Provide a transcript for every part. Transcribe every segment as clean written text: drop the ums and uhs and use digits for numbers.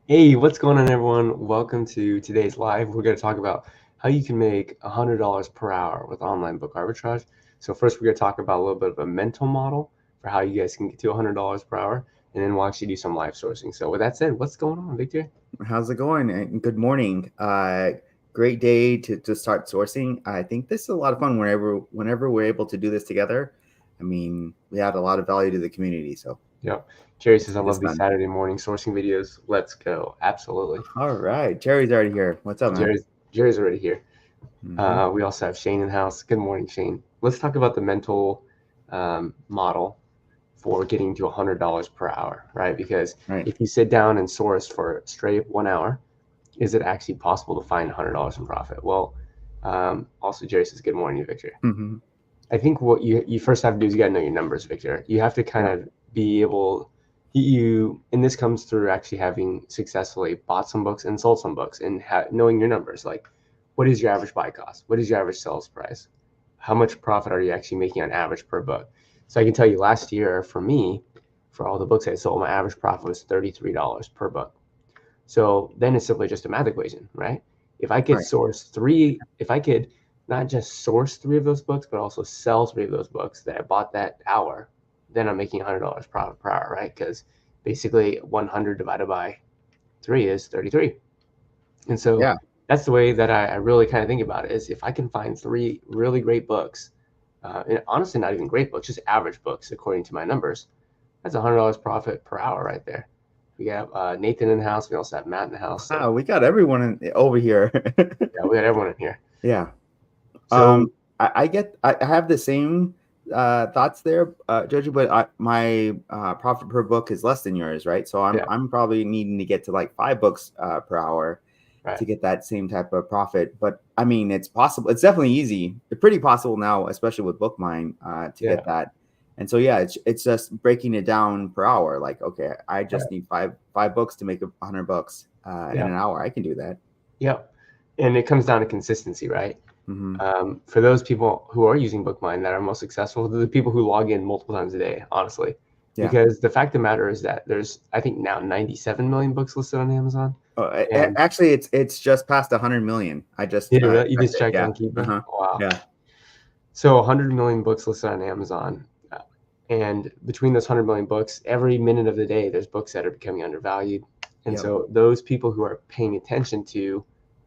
Hey, what's going on, everyone? Welcome to today's live. We're going to talk about how you can make $100 per hour with online book arbitrage. So first, we're going to talk about a little bit of a mental model for how you guys can get to $100 per hour, and then we'll actually do some live sourcing. So with that said, what's going on, Victor? How's it going? And good morning. Great day to start sourcing. I think this is a lot of fun whenever we're able to do this together. I mean, we add a lot of value to the community, so Yep. Jerry let's says, I get this love these done. Saturday morning sourcing videos. Let's go. Absolutely. All right, Jerry's already here. What's up, man? Jerry's already here. Hmm. We also have Shane in the house. Good morning, Shane. Let's talk about the mental model for getting to $100 per hour, right? Because Right. if you sit down and source for straight 1 hour, is it actually possible to find $100 in profit? Well, also Jerry says, good morning, Victor. Hmm. I think what you first have to do is you got to know your numbers, Victor. You have to kind Yeah. of be able, and this comes through actually having successfully bought some books and sold some books and knowing your numbers. Like, what is your average buy cost? What is your average sales price? How much profit are you actually making on average per book? So I can tell you last year for me, for all the books I sold, my average profit was $33 per book. So then it's simply just a math equation, right? Right. If I could not just source three of those books, but also sell three of those books that I bought that hour, then I'm making $100 profit per hour, right? Because basically 100 divided by three is 33. And so Yeah. that's the way that I really kind of think about it is if I can find three really great books, and honestly, not even great books, just average books according to my numbers, that's $100 profit per hour right there. We have Nathan in the house. We also have Matt in the house. So Wow, we got everyone over here. yeah, we got everyone in here. Yeah. So I have the same thoughts there, Joji, but my profit per book is less than yours, right? So I'm yeah, I'm probably needing to get to like 5 books per hour right. to get that same type of profit. But I mean, it's possible. It's definitely easy. It's pretty possible now, especially with BookMine, to Yeah, get that. And so yeah, it's just breaking it down per hour. Like, okay, I right. just need five books to make 100 bucks in Yeah, an hour. I can do that. yeah. And it comes down to consistency, right? Hmm. For those people who are using BookMine that are most successful, they're the people who log in multiple times a day, honestly. Yeah. Because the fact of the matter is that there's, I think now 97 million books listed on Amazon. And Actually, it's just past 100 million. I just yeah, really, you checked just it. checked Yeah. on Keepa. Uh-huh. Wow. Yeah. So 100 million books listed on Amazon. And between those 100 million books, every minute of the day, there's books that are becoming undervalued. And Yep. so those people who are paying attention to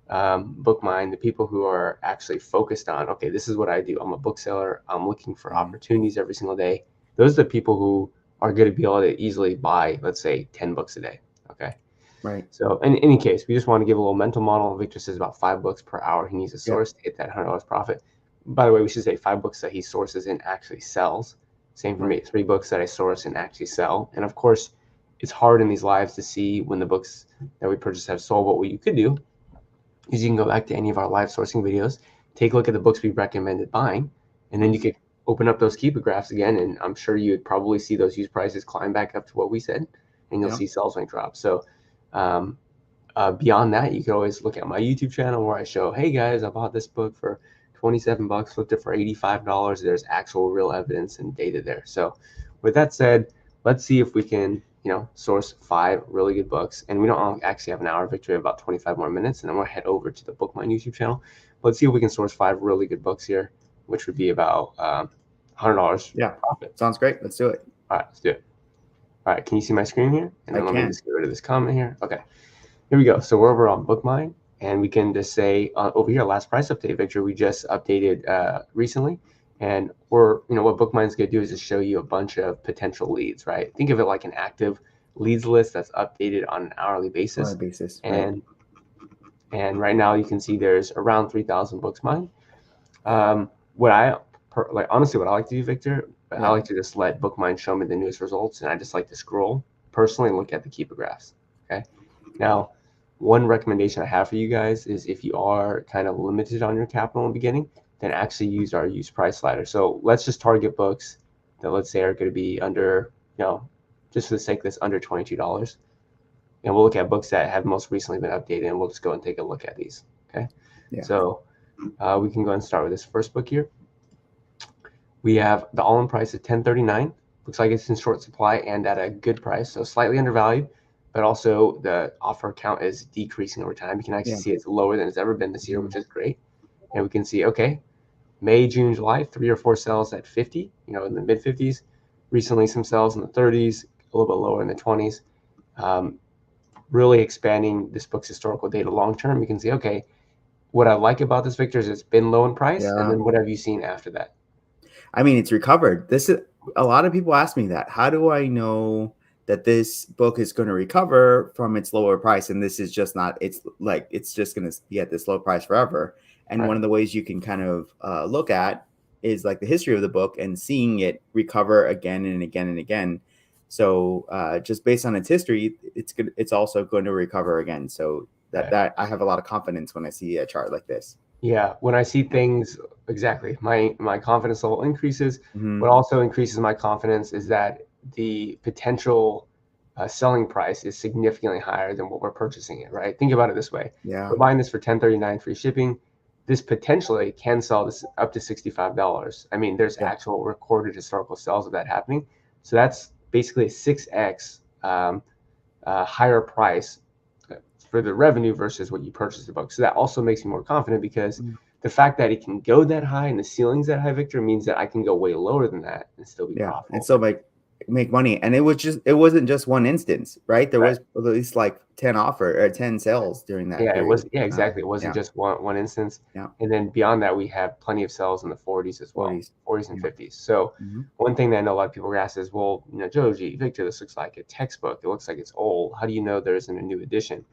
BookMine, the people who are actually focused on, okay, this is what I do. I'm a bookseller. I'm looking for Mhm. opportunities every single day. Those are the people who are going to be able to easily buy, let's say, 10 books a day. Okay. Right. So in any case, we just want to give a little mental model. Victor says about 5 books per hour he needs a Yep. source to hit that $100 profit. By the way, we should say 5 books that he sources and actually sells. Same for Right. me, 3 books that I source and actually sell. And of course, it's hard in these lives to see when the books that we purchase have sold. But what you could do is you can go back to any of our live sourcing videos, take a look at the books we recommended buying, and then you could open up those Keepa graphs again, and I'm sure you'd probably see those used prices climb back up to what we said, and you'll Yep. see sales rank drop. So um, beyond that, you can always look at my YouTube channel where I show, hey guys, I bought this book for 27 bucks, flipped it for $85. There's actual real evidence and data there. So with that said, let's see if we can, source 5 really good books. And we don't actually have an hour, Victory, about 25 more minutes. And then we'll head over to the BookMine YouTube channel. Let's see if we can source 5 really good books here, which would be about $100 Yeah. profit. Sounds great. Let's do it. All right, let's do it. All right, can you see my screen here? And I then let me can. just get rid of this comment here. Okay. Here we go. So we're over on BookMine, and we can just say over here, last price update, Victor, we just updated recently. And what BookMine's going to do is just show you a bunch of potential leads, right? Think of it like an active leads list that's updated on an hourly On a basis. basis. Right. And and right now you can see there's around 3,000 books mined. What I like, honestly, what I like to do, Victor, I Yeah. like to just let BookMine show me the newest results, and I just like to scroll personally and look at the Keepa graphs. Okay. Now, one recommendation I have for you guys is if you are kind of limited on your capital in the beginning, then actually use our use price slider. So let's just target books that let's say are going to be under, just for the sake of this, under $22. And we'll look at books that have most recently been updated, and we'll just go and take a look at these. Okay. Yeah. So we can go and start with this first book here. We have the all-in price at $10.39. Looks like it's in short supply and at a good price, so slightly undervalued. but also the offer count is decreasing over time. You can actually Yeah. see it's lower than it's ever been this year, Mhm. which is great. And we can see, okay, May, June, July, 3 or 4 sales at 50, in the mid 50s. Recently, some sales in the 30s, a little bit lower in the 20s. Really expanding this book's historical data long term. You can see, okay, what I like about this, Victor, is it's been low in price. And Yeah. then what have you seen after that? I mean, it's recovered. This is a lot of people ask me that. How do I know that this book is going to recover from its lower price? And this is just not, it's like, it's just going to be at this low price forever. And one Right. of the ways you can kind of look at is like the history of the book and seeing it recover again and again and again. So just based on its history, it's good. It's also going to recover again. So Right. that I have a lot of confidence when I see a chart like this. Yeah, when I see things exactly, my confidence level increases. Mm-hmm. What also increases my confidence is that the potential selling price is significantly higher than what we're purchasing it, right? Think about it this way. Yeah. We're buying this for $10.39 free shipping. This potentially can sell this up to $65. I mean, there's Yeah. actual recorded historical sales of that happening. So that's basically a 6x higher price for the revenue versus what you purchased the book. So that also makes me more confident because the fact that it can go that high and the ceiling's that high, Victor, means that I can go way lower than that and still be Yeah, and profitable. still make money. And it wasn't just one instance, right? There Right. was at least like 10 offer or 10 sales during that Yeah, it period. was. Yeah, exactly. It wasn't Yeah, just one instance. yeah, And then beyond that, we have plenty of sales in the 40s as well, 40s. 40s and Yeah. 50s. So Hmm. one thing that I know a lot of people are asked is, well, Joji, Victor, this looks like a textbook. It looks like it's old. How do you know there isn't a new edition?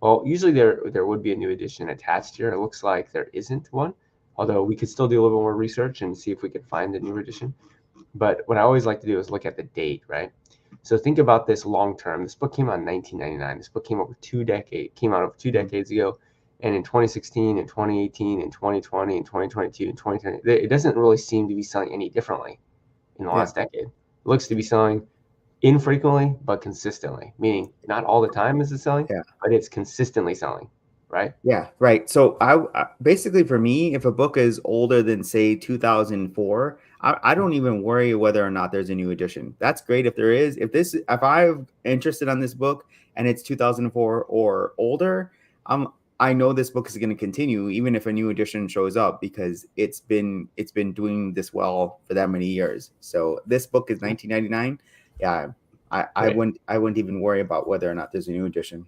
Well, usually there would be a new edition attached here. It looks like there isn't one, although we could still do a little bit more research and see if we could find a new edition. But what I always like to do is look at the date, right? So think about this long term. This book came out in 1999. This book came out over two Hmm. decades ago, and in 2016, and 2018, and 2020, and 2022, and 2020, it doesn't really seem to be selling any differently in the Yeah, last decade. It looks to be selling infrequently but consistently, meaning not all the time is it selling, yeah. but it's consistently selling, right? Yeah, right. So basically for me, if a book is older than say 2004, I don't even worry whether or not there's a new edition. That's great if there is. If I'm interested on this book and it's 2004 or older, I know this book is going to continue even if a new edition shows up because it's been doing this well for that many years. So this book is 1999. Yeah, Great. I wouldn't even worry about whether or not there's a new edition.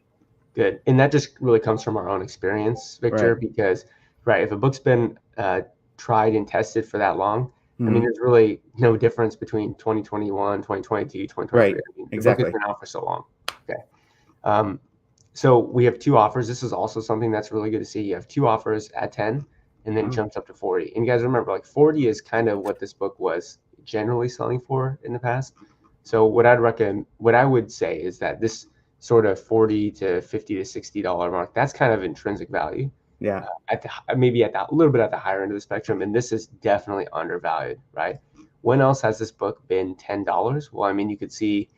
Good. And that just really comes from our own experience, Right. Victor, because, right, if a book's been tried and tested for that long, I mean, Mhm. there's really no difference between 2021, 2022, 2023. Right. I mean, the book has Exactly. been out for so long. Okay. Um, so we have two offers. This is also something that's really good to see. You have two offers at 10 and then Oh, jumps up to 40. And you guys remember, like 40 is kind of what this book was generally selling for in the past. So what I would say is that this sort of 40 to 50 to $60 mark, that's kind of intrinsic value yeah. at the maybe at that a little bit at the higher end of the spectrum, and this is definitely undervalued, right? When else has this book been $10? Well, I mean, you could see,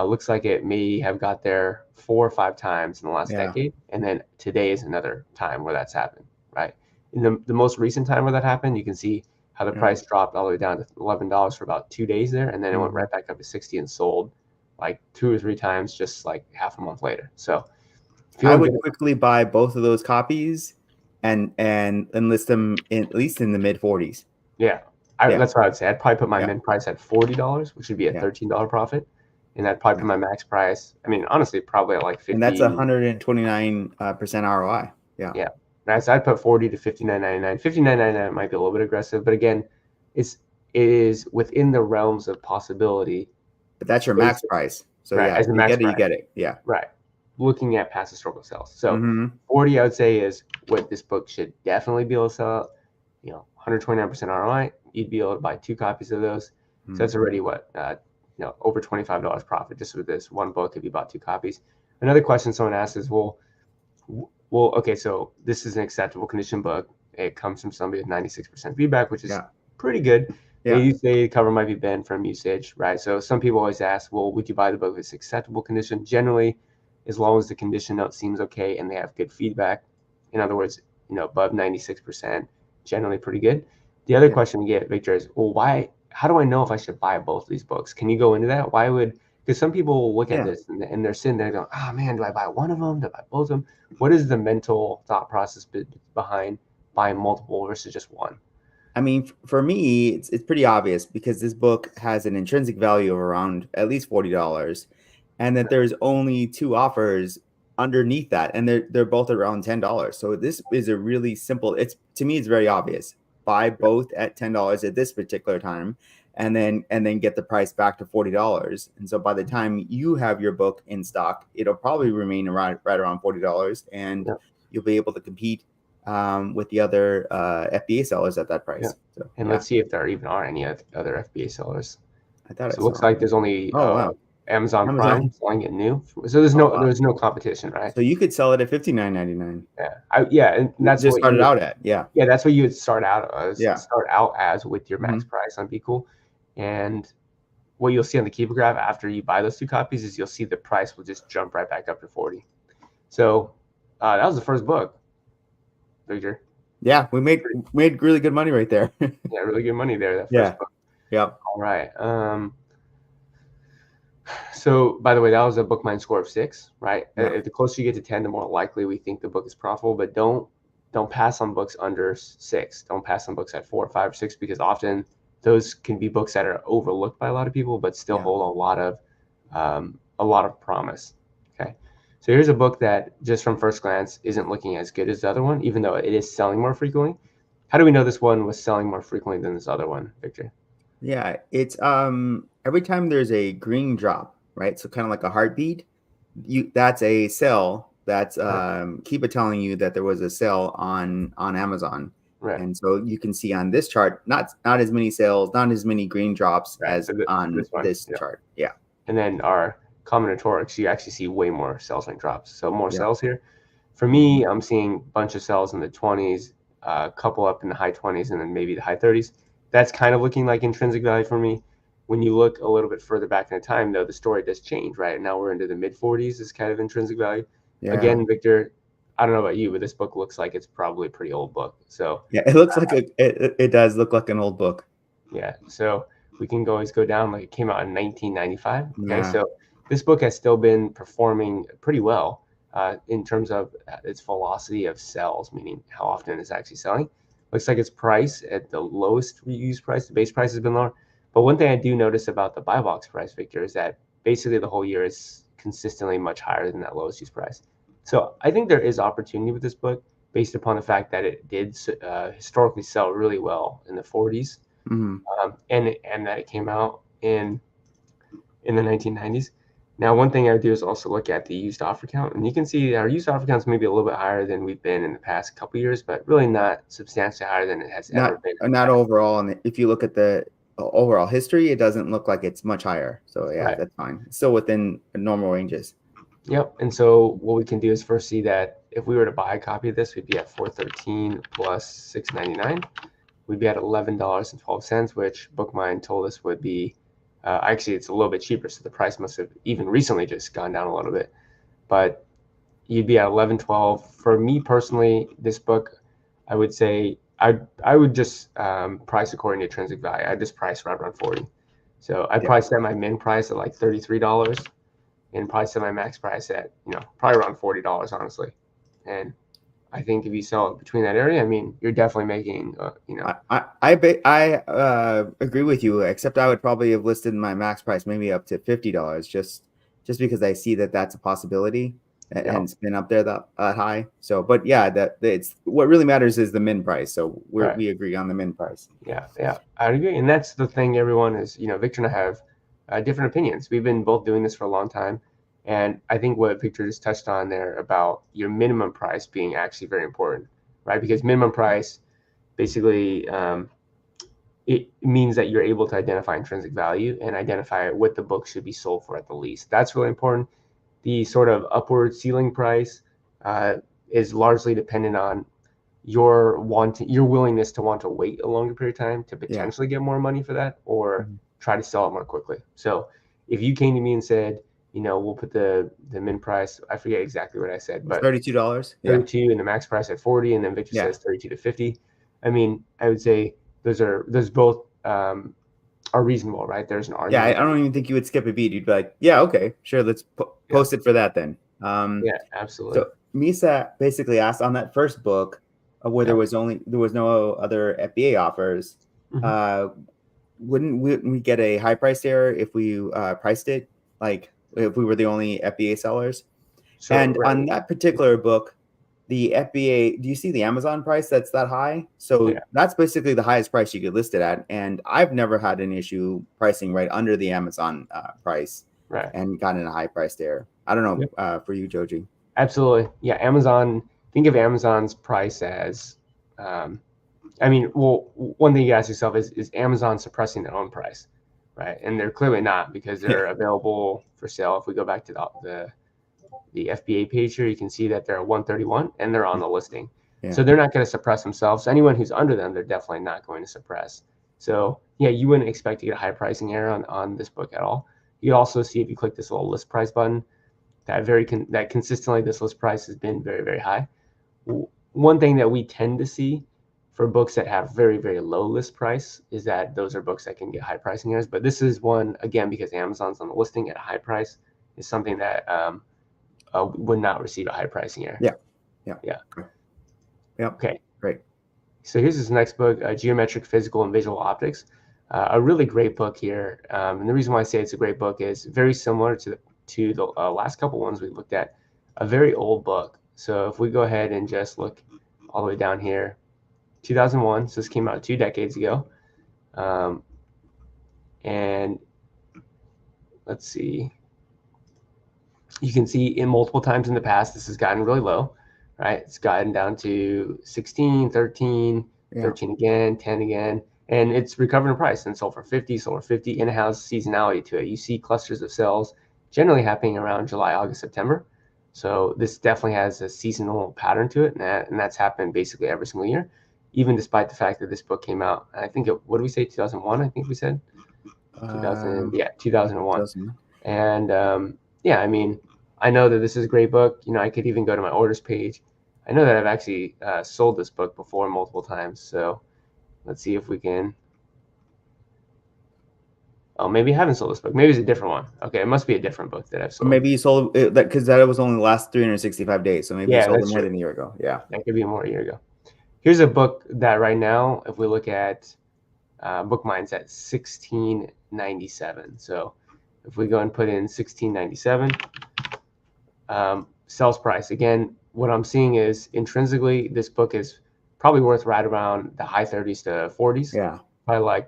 looks like it may have got there 4 or 5 times in the last Yeah. decade, and then today is another time where that's happened, right? In the most recent time where that happened, you can see how the Yeah. price dropped all the way down to $11 for about 2 days there, and then it went Mhm. right back up to 60 and sold like 2 or 3 times just like half a month later. So I feeling would good. quickly buy both of those copies and enlist them at least in the mid 40s. Yeah, Yeah. that's what I would say. I'd probably put my Yeah. min price at $40, which would be a Yeah. $13 profit, and I'd probably Yeah. put my max price. I mean, honestly, probably at like And that's a 50. 129% ROI. Yeah. Yeah, right. So I'd put 40 to 59.99. 59.99 might be a little bit aggressive, but again, it's it is within the realms of possibility. But that's your max Based, price. So right, yeah, as if a you max get it, you price. get it. Yeah. Right. Looking at past historical sales. So Hmm. 40, I would say, is what this book should definitely be able to sell. 129% ROI. You'd be able to buy 2 copies of those. So that's already what, over $25 profit just with this one book if you bought 2 copies. Another question someone asked is, okay, so this is an acceptable condition book. It comes from somebody with 96% feedback, which is Yeah. pretty good. They Yeah. say the cover might be banned from usage, right? So some people always ask, well, would you buy the book if it's acceptable condition? Generally, as long as the condition note seems okay and they have good feedback. In other words, above 96%, generally pretty good. The other Yeah. question we get, Victor, is, well, why? How do I know if I should buy both of these books? Can you go into that? Why would Because some people look at Yeah. this and they're sitting there going, "Ah, oh, man, do I buy one of them? Do I buy both of them?" What is the mental thought process behind buying multiple versus just one? I mean, for me, it's pretty obvious because this book has an intrinsic value of around at least $40, and that there's only two offers underneath that, and they're both around $10. So this is a really simple. It's to me, it's very obvious. Buy both at $10 at this particular time, and then get the price back to $40. And so by the time you have your book in stock, it'll probably remain around right around $40, and Yeah. you'll be able to compete with the other FBA sellers at that Yeah. price. So And yeah, let's see if there even are any other FBA sellers. I thought I So it looks saw. like there's only Oh wow, Amazon Prime Amazon. selling it new. So there's Oh no wow. there's no competition, right? So you could sell it at $59.99. Yeah, and that's Just what you started would, out at. Yeah. yeah, that's what you would Yeah. start out as with your max Hmm. price on Be Cool. And what you'll see on the keeper graph after you buy those two copies is you'll see the price will just jump right back up to 40. So that was the first book, Victor. Yeah, we made really good money right there. Yeah, really good money there, that first Yeah. book. Yeah. All right. So, by the way, that was a BookMine score of 6, right? Yeah. The closer you get to 10, the more likely we think the book is profitable. But don't pass on books under 6. Don't pass on books at 4, 5, or 6 because often those can be books that are overlooked by a lot of people, but still Yeah. hold a lot of promise. Okay, so here's a book that just from first glance isn't looking as good as the other one, even though it is selling more frequently. How do we know this one was selling more frequently than this other one, Victor? Yeah. It's every time there's a green drop, right? So kind of like a heartbeat, that's a sale. That's Right. keep it telling you that there was a sale on Amazon. Right. And so you can see on this chart, not as many sales, not as many green drops Right. as So on this one, this yeah. chart. Yeah. And then our combinatorics, you actually see way more sales rank drops. So more Yeah. sales here. For me, I'm seeing a bunch of sales in the 20s, a couple up in the high 20s, and then maybe the high 30s. That's kind of looking like intrinsic value for me. When you look a little bit further back in the time, though, the story does change, right? Now we're into the mid 40s is kind of intrinsic value. Yeah. Again, Victor, I don't know about you, but this book looks like it's probably a pretty old book. So Yeah. It looks like it does look like an old book. yeah, so we can always go down like it came out in 1995. Okay, Yeah. so this book has still been performing pretty well in terms of its velocity of sales, meaning how often it's actually selling. Looks like its price at the lowest used price, the base price has been lower. But one thing I do notice about the buy box price, Victor, is that basically the whole year is consistently much higher than that lowest used price. So I think there is opportunity with this book based upon the fact that it did historically sell really well in the 40s, Hmm. and that it came out in the 1990s. Now, one thing I do is also look at the used offer count, and you can see our used offer count is maybe a little bit higher than we've been in the past couple years, but really not substantially higher than it has ever been in the Not past. overall. And if you look at the overall history, it doesn't look like it's much higher. So yeah, Right. that's fine. It's still within normal ranges. Yep. And so what we can do is first see that if we were to buy a copy of this, we'd be at 413 plus 699. We'd be at $11.12, which BookMine told us would be actually it's a little bit cheaper, so the price must have even recently just gone down a little bit. But you'd be at 11.12. For me personally, this book, I would say I would just price according to intrinsic value. I just price right around 40. So I Yeah. probably set my min price at like $33 and probably set my max price at, probably around $40, honestly. And I think if you sell it between that area, I mean, you're definitely making, I agree with you, except I would probably have listed my max price maybe up to $50, just because I see that that's a possibility, and it's been up there that high. So, but yeah, that it's what really matters is the min price. So right. we agree on the min price. Yeah, I agree. And that's the thing, everyone is, Victor and I have different opinions. We've been both doing this for a long time. And I think what Victor just touched on there about your minimum price being actually very important, right? Because minimum price basically it means that you're able to identify intrinsic value and identify what the book should be sold for at the least. That's really important. The sort of upward ceiling price is largely dependent on your willingness to want to wait a longer period of time to potentially get more money for that or try to sell it more quickly. So if you came to me and said, we'll put the min price, I forget exactly what I said, but $32. 32 and the max price at 40, and then Victor says 32 to 50. I mean, I would say those both are reasonable, right? There's an Yeah, I argument. don't even think you would skip a beat. You'd be like, yeah, okay, sure, let's Yeah, post it for that then. yeah, absolutely. So Misa basically asked on that first book, where Yeah. there was no other FBA offers. Hmm. Uh, wouldn't we get a high price error if we priced it like if we were the only FBA sellers? Sure, And right. on that particular book, the FBA, do you see the Amazon price that's that high? So Yeah, that's basically the highest price you could list it at. And I've never had an issue pricing right under the Amazon price right. and gotten a high price there. I don't know Yep. for you, Joji. Absolutely. Yeah, Amazon, think of Amazon's price as, I mean, well, one thing you ask yourself is Amazon suppressing their own price, right? And they're clearly not because Yeah. they're available for sale. If we go back to the FBA page here, you can see that they're at 131 and they're on the listing. Yeah. So they're not going to suppress themselves. Anyone who's under them, they're definitely not going to suppress. So yeah, you wouldn't expect to get a high pricing error on this book at all. You also see if you click this little list price button, that consistently this list price has been very, very high. One thing that we tend to see for books that have very, very low list price is that those are books that can get high pricing errors. But this is one, again, because Amazon's on the listing at a high price, is something that would not receive a high pricing error. Yeah. Yeah. Yeah. Yeah. Okay. Great. So here's this next book, Geometric Physical and Visual Optics. A really great book here. And the reason why I say it's a great book is very similar to the last couple ones we looked at, a very old book. So if we go ahead and just look all the way down here, 2001, so this came out 2 decades ago. And let's see, you can see in multiple times in the past, this has gotten really low, right? It's gotten down to 16, 13, Yeah. 13 again, 10 again, and it's recovered in price and sold for 50, and it has seasonality to it. You see clusters of sales generally happening around July, August, September. So this definitely has a seasonal pattern to it, and that's happened basically every single year, even despite the fact that this book came out, I think, what did we say, 2001, I think we said? 2001. And yeah, I mean, I know that this is a great book. I could even go to my orders page. I know that I've actually sold this book before multiple times. So let's see if we can. Oh, maybe I haven't sold this book. Maybe it's a different one. Okay, it must be a different book that I've Or sold. maybe you sold it because that was only the last 365 days. So maybe you sold it more than a year ago. Yeah. That could be more a year ago. Here's a book that right now, if we look at BookMine's at 1697. So if we go and put in 1697, sales price. Again, what I'm seeing is intrinsically, this book is probably worth right around the high 30s to 40s. Yeah. Probably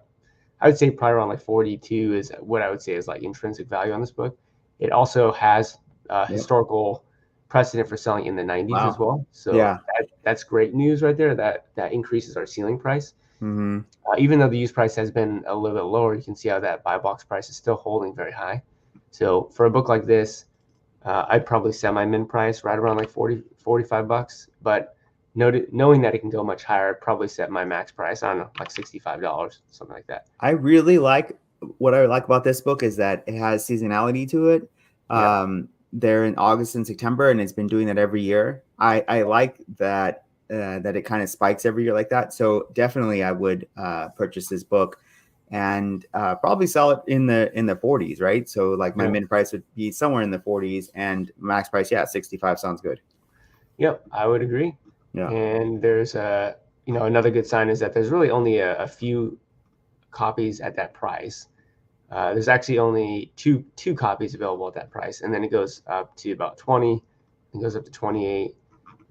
I would say probably around 42 is what I would say is intrinsic value on this book. It also has historical precedent for selling in the 90s as well. So yeah, that's great news right there. That increases our ceiling price. Mm-hmm. Even though the used price has been a little bit lower, you can see how that buy box price is still holding very high. So for a book like this, I'd probably set my min price right around $45. But knowing that it can go much higher, I'd probably set my max price, I don't know, $65, something like that. I really like what I like about this book is that it has seasonality to it. They're in August and September, and it's been doing that every year. I like that that it kind of spikes every year like that. So definitely, I would purchase this book and probably sell it in the 40s, right? So like my min price would be somewhere in the 40s, and max price, 65 sounds good. Yep, I would agree. Yeah. And there's another good sign is that there's really only a few copies at that price. There's actually only two copies available at that price, and then it goes up to about 20, and goes up to 28.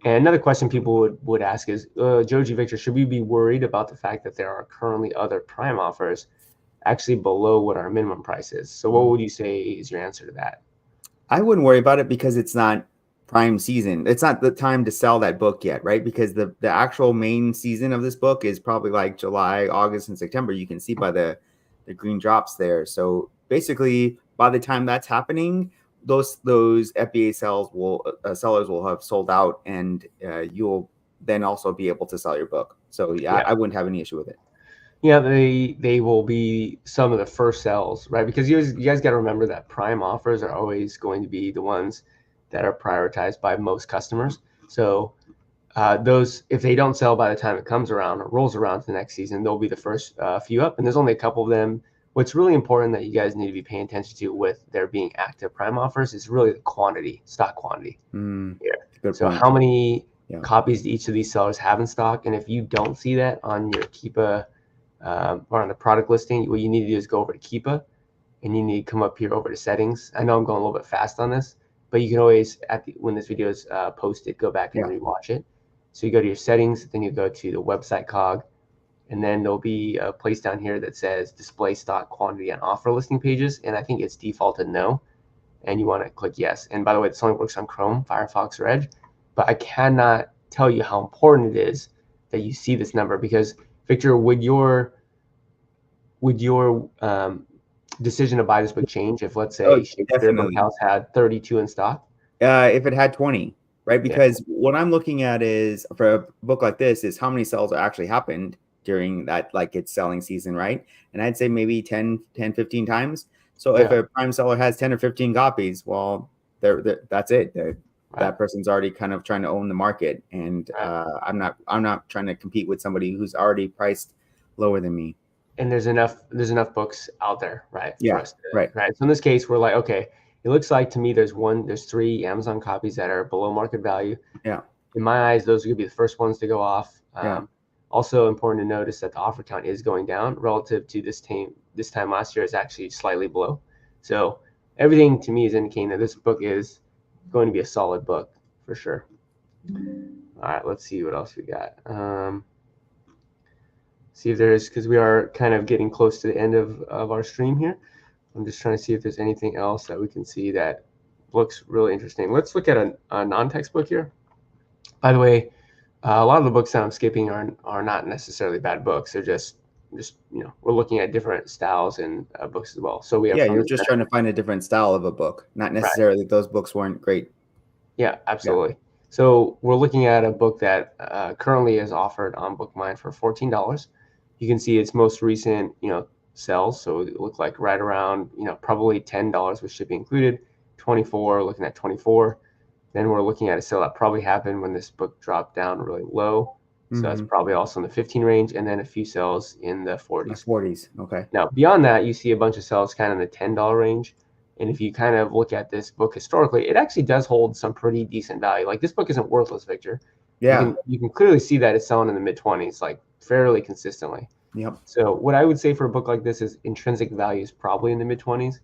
And another question people would ask is, Joji, Victor, should we be worried about the fact that there are currently other prime offers actually below what our minimum price is? So what would you say is your answer to that? I wouldn't worry about it because it's not prime season. It's not the time to sell that book yet, right? Because the actual main season of this book is probably like July, August, and September. You can see by the green drops there. So basically, by the time that's happening, those FBA sellers will have sold out, and you'll then also be able to sell your book. So yeah. I wouldn't have any issue with it. Yeah, they will be some of the first sales, right? Because you guys got to remember that prime offers are always going to be the ones that are prioritized by most customers. So those, if they don't sell by the time it comes around or rolls around to the next season, they'll be the first few up. And there's only a couple of them what's really important that you guys need to be paying attention to with there being active Prime offers is really the quantity, stock quantity here. Good So point. how many Yeah. copies do each of these sellers have in stock? And if you don't see that on your Keepa or on the product listing, what you need to do is go over to Keepa, and you need to come up here over to settings. I know I'm going a little bit fast on this, but you can always, when this video is posted, go back and rewatch it. So you go to your settings, then you go to the website cog, and then there'll be a place down here that says display stock quantity on offer listing pages, and I think it's defaulted no, and you want to click yes. And by the way, this only works on Chrome, Firefox, or Edge, but I cannot tell you how important it is that you see this number, because Victor, would your decision to buy this book change if, let's say, Shakespeare Bookhouse had 32 in stock? If it had 20, right? Because what I'm looking at is, for a book like this, is how many sales actually happened during that, like, its selling season, right? And I'd say maybe 10, 15 times. So if a Prime seller has 10 or 15 copies, well, that's it. That person's already kind of trying to own the market, and I'm not trying to compete with somebody who's already priced lower than me. And there's enough books out there, right? Yeah, for us to, right. So in this case, we're like, okay, it looks like to me there's 3 Amazon copies that are below market value. Yeah. In my eyes, those are going to be the first ones to go off. Also important to notice that the offer count is going down relative to this time last year is actually slightly below. So everything to me is indicating that this book is going to be a solid book for sure. All right, let's see what else we got. See if there's, because we are kind of getting close to the end of our stream here. I'm just trying to see if there's anything else that we can see that looks really interesting. Let's look at a non-text book here. By the way, a lot of the books that I'm skipping are not necessarily bad books. They're just we're looking at different styles and books as well. So we have you're just trying to find a different style of a book, not necessarily that those books weren't great. Yeah, absolutely. Yeah. So we're looking at a book that currently is offered on BookMine for $14. You can see its most recent sales. So it looked like right around probably $10 with shipping included. 24, looking at 24. Then we're looking at a sale that probably happened when this book dropped down really low. So that's probably also in the 15 range, and then a few sales in the 40s. 40s, okay. Now, beyond that, you see a bunch of sales kind of in the $10 range. And if you kind of look at this book historically, it actually does hold some pretty decent value. Like, this book isn't worthless, Victor. Yeah. You can clearly see that it's selling in the mid-20s, like fairly consistently. Yep. So what I would say for a book like this is intrinsic value is probably in the mid-20s.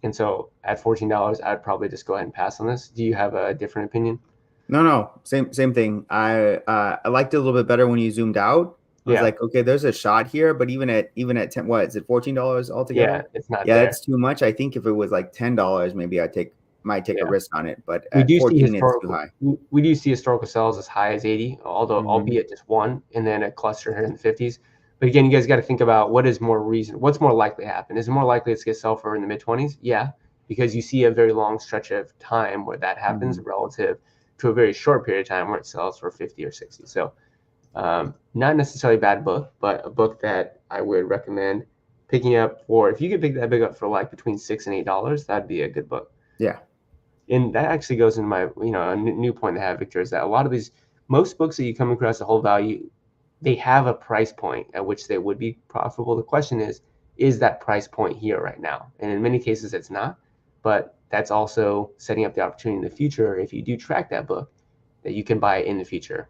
And so at $14, I'd probably just go ahead and pass on this. Do you have a different opinion? No, same thing. I liked it a little bit better when you zoomed out. I was like, okay, there's a shot here, but even at 10, what is it, $14 altogether? Yeah, it's not. Yeah, that's too much. I think if it was like $10, maybe might take a risk on it. But we do 14, see it's too high. We do see historical sales as high as 80, although albeit just one, and then a cluster here in the 50s. But again, you guys got to think about what's more likely to happen. Is it more likely it's going to sell for in the mid-20s? Yeah, because you see a very long stretch of time where that happens relative to a very short period of time where it sells for 50 or 60. So not necessarily a bad book, but a book that I would recommend picking up for, if you could pick that book up for like between $6 and $8, that'd be a good book. Yeah. And that actually goes into my, a new point to have, Victor, is that a lot of most books that you come across at whole value, they have a price point at which they would be profitable. The question is that price point here right now? And in many cases, it's not. But that's also setting up the opportunity in the future, if you do track that book, that you can buy it in the future.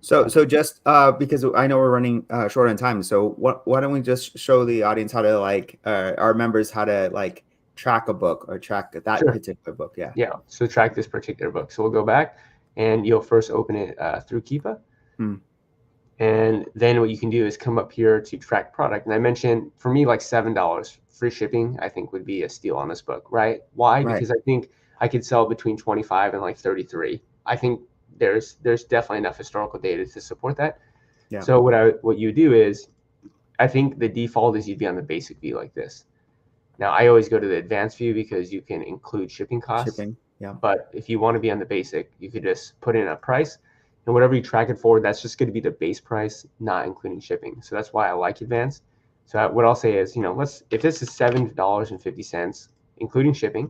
So just because I know we're running short on time, so why don't we just show the audience how to our members how to track a book or track that particular book? Yeah. So track this particular book. So we'll go back, and you'll first open it through Keepa. And then what you can do is come up here to track product. And I mentioned, for me, like $7 free shipping, I think would be a steal on this book, right? Why? Because I think I could sell between 25 and like 33. I think there's definitely enough historical data to support that. Yeah. So what you do is, I think the default is you'd be on the basic view like this. Now, I always go to the advanced view because you can include shipping costs. But if you want to be on the basic, you could just put in a price. And whatever you track it for, that's just going to be the base price, not including shipping. So that's why I like advanced. So what I'll say is, if this is $7.50, including shipping,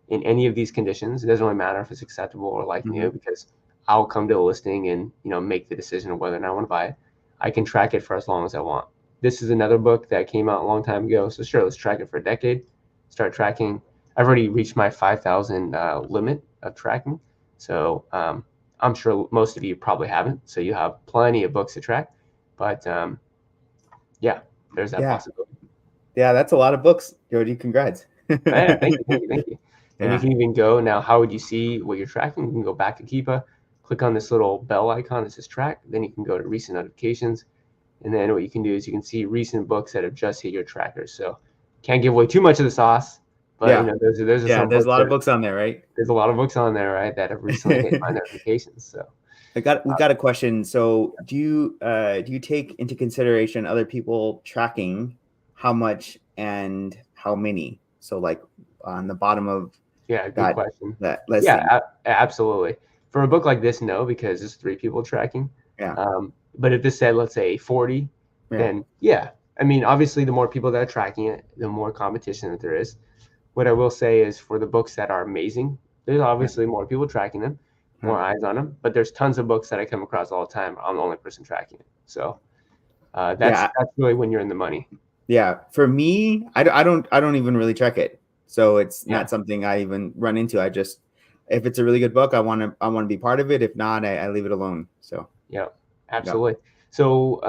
in any of these conditions, it doesn't really matter if it's acceptable or like new, because I'll come to a listing and make the decision of whether or not I want to buy it. I can track it for as long as I want. This is another book that came out a long time ago. So sure, let's track it for a decade. Start tracking. I've already reached my 5,000 limit of tracking. So I'm sure most of you probably haven't. So you have plenty of books to track. But yeah, there's that Yeah. possibility. Yeah, that's a lot of books, Jody. Congrats. Yeah, thank you. And you Yeah. can even go now. How would you see what you're tracking? You can go back to Keepa, click on this little bell icon that says track. Then you can go to recent notifications. And then what you can do is you can see recent books that have just hit your trackers. So can't give away too much of the sauce, but Yeah. those are Yeah. some There's a books lot of that books on there, right? there's a lot of books on there, right, that have recently hit my notifications. So We got a question. So do you take into consideration other people tracking how much and how many? So like on the bottom of yeah, good that question. listing. Absolutely. For a book like this, no, because there's 3 people tracking. Yeah. But if this said, let's say 40, Yeah. then yeah. I mean, obviously, the more people that are tracking it, the more competition that there is. What I will say is for the books that are amazing, there's Yeah. obviously more people tracking them, more eyes on them. But there's tons of books that I come across all the time. I'm the only person tracking it. So Yeah. that's really when you're in the money. Yeah. For me, I don't even really track it. So it's Yeah. not something I even run into. I just, if it's a really good book, I want to be part of it. If not, I leave it alone. So Yeah, yeah. absolutely. So,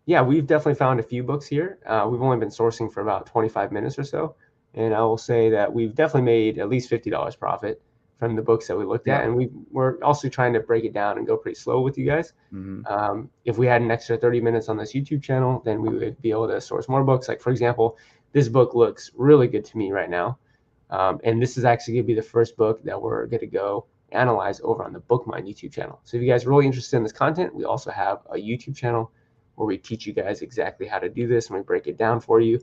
yeah, we've definitely found a few books here. We've only been sourcing for about 25 minutes or so. And I will say that we've definitely made at least $50 profit from the books that we looked Yeah. at. And we're also trying to break it down and go pretty slow with you guys. Mm-hmm. If we had an extra 30 minutes on this YouTube channel, then we would be able to source more books. Like, for example, this book looks really good to me right now. And this is actually going to be the first book that we're going to go analyze over on the BookMine YouTube channel. So if you guys are really interested in this content, we also have a YouTube channel where we teach you guys exactly how to do this and we break it down for you.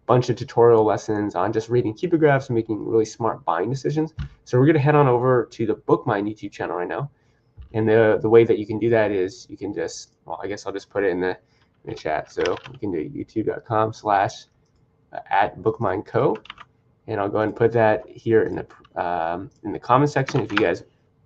Bunch of tutorial lessons on just reading keepagraphs and making really smart buying decisions. So we're going to head on over to the BookMine YouTube channel right now. And the way that you can do that is you can just, well, I guess I'll just put it in the chat. So you can do youtube.com/@BookMineCo. And I'll go ahead and put that here in the comment section if you guys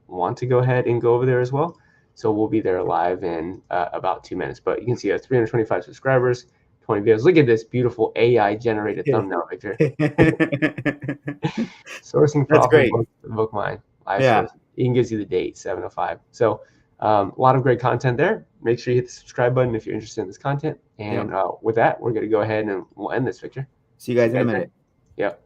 want to go ahead and go over there as well. So we'll be there live in about 2 minutes. But you can see 325 subscribers, 20 videos. Look at this beautiful AI generated thumbnail, Victor. Sourcing That's profit great. BookMine live Yeah. source. It even gives you the date 7:05. So a lot of great content there. Make sure you hit the subscribe button if you're interested in this content. And with that, we're going to go ahead and we'll end this, Victor. See you guys in a minute. Yep.